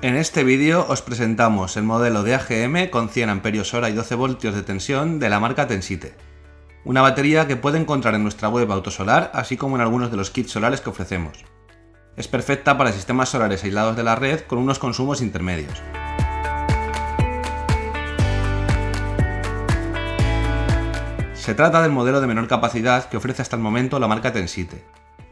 En este vídeo os presentamos el modelo de AGM con 100 Ah y 12 voltios de tensión de la marca Tensite. Una batería que puede encontrar en nuestra web Autosolar, así como en algunos de los kits solares que ofrecemos. Es perfecta para sistemas solares aislados de la red con unos consumos intermedios. Se trata del modelo de menor capacidad que ofrece hasta el momento la marca Tensite,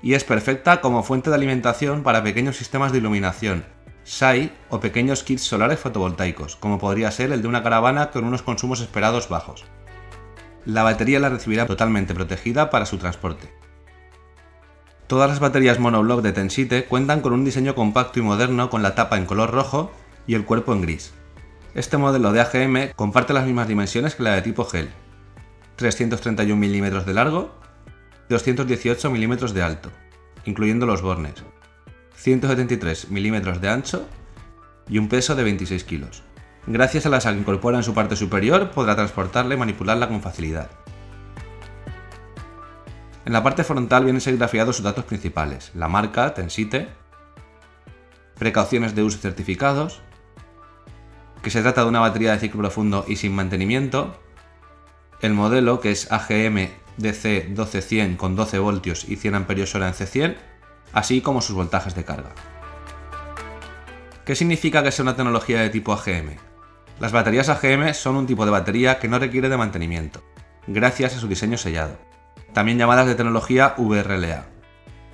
y es perfecta como fuente de alimentación para pequeños sistemas de iluminación, SAI o pequeños kits solares fotovoltaicos, como podría ser el de una caravana con unos consumos esperados bajos. La batería la recibirá totalmente protegida para su transporte. Todas las baterías monoblock de Tensite cuentan con un diseño compacto y moderno con la tapa en color rojo y el cuerpo en gris. Este modelo de AGM comparte las mismas dimensiones que la de tipo gel: 331 mm de largo, 218 mm de alto, incluyendo los bornes, 173 mm de ancho y un peso de 26 kg. Gracias a la asa que incorpora en su parte superior, podrá transportarla y manipularla con facilidad. En la parte frontal vienen serigrafiados sus datos principales: la marca, Tensite, precauciones de uso y certificados, que se trata de una batería de ciclo profundo y sin mantenimiento, el modelo, que es AGM DC12100 con 12 voltios y 100 Ah en C100, así como sus voltajes de carga. ¿Qué significa que sea una tecnología de tipo AGM? Las baterías AGM son un tipo de batería que no requiere de mantenimiento, gracias a su diseño sellado, también llamadas de tecnología VRLA.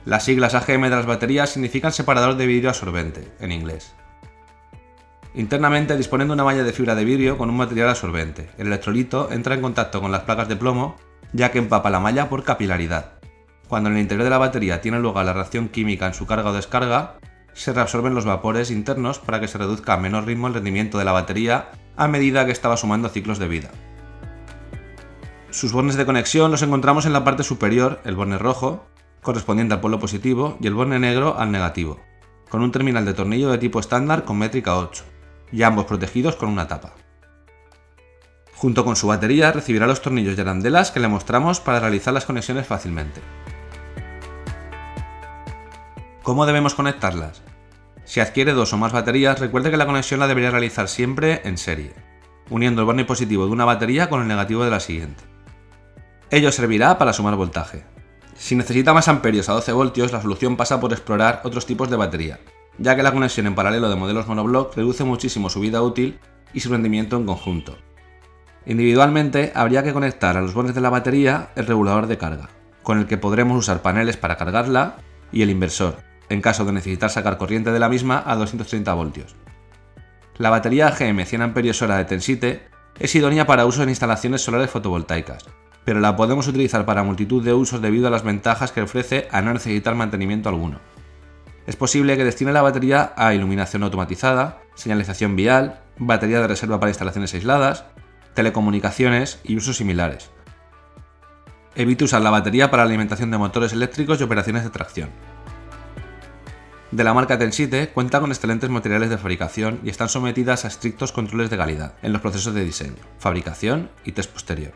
Las siglas AGM de las baterías significan separador de vidrio absorbente, en inglés. Internamente disponen de una malla de fibra de vidrio con un material absorbente. El electrolito entra en contacto con las placas de plomo, ya que empapa la malla por capilaridad. Cuando en el interior de la batería tiene lugar la reacción química en su carga o descarga, se reabsorben los vapores internos para que se reduzca a menor ritmo el rendimiento de la batería a medida que estaba sumando ciclos de vida. Sus bornes de conexión los encontramos en la parte superior: el borne rojo, correspondiente al polo positivo, y el borne negro al negativo, con un terminal de tornillo de tipo estándar con métrica 8, y ambos protegidos con una tapa. Junto con su batería recibirá los tornillos y arandelas que le mostramos para realizar las conexiones fácilmente. ¿Cómo debemos conectarlas? Si adquiere dos o más baterías, recuerde que la conexión la debería realizar siempre en serie, uniendo el borne positivo de una batería con el negativo de la siguiente. Ello servirá para sumar voltaje. Si necesita más amperios a 12 voltios, la solución pasa por explorar otros tipos de batería, ya que la conexión en paralelo de modelos monoblock reduce muchísimo su vida útil y su rendimiento en conjunto. Individualmente, habría que conectar a los bornes de la batería el regulador de carga, con el que podremos usar paneles para cargarla, y el inversor, en caso de necesitar sacar corriente de la misma a 230 voltios. La batería AGM 100 Ah de Tensite es idónea para uso en instalaciones solares fotovoltaicas, pero la podemos utilizar para multitud de usos debido a las ventajas que ofrece a no necesitar mantenimiento alguno. Es posible que destine la batería a iluminación automatizada, señalización vial, batería de reserva para instalaciones aisladas, telecomunicaciones y usos similares. Evite usar la batería para la alimentación de motores eléctricos y operaciones de tracción. De la marca Tensite cuenta con excelentes materiales de fabricación y están sometidas a estrictos controles de calidad en los procesos de diseño, fabricación y test posterior.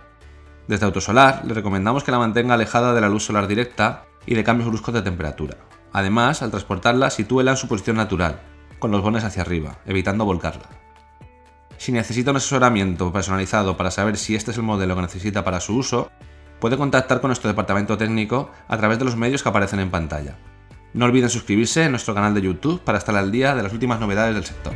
Desde Autosolar le recomendamos que la mantenga alejada de la luz solar directa y de cambios bruscos de temperatura. Además, al transportarla, sitúela en su posición natural, con los bornes hacia arriba, evitando volcarla. Si necesita un asesoramiento personalizado para saber si este es el modelo que necesita para su uso, puede contactar con nuestro departamento técnico a través de los medios que aparecen en pantalla. No olviden suscribirse en nuestro canal de YouTube para estar al día de las últimas novedades del sector.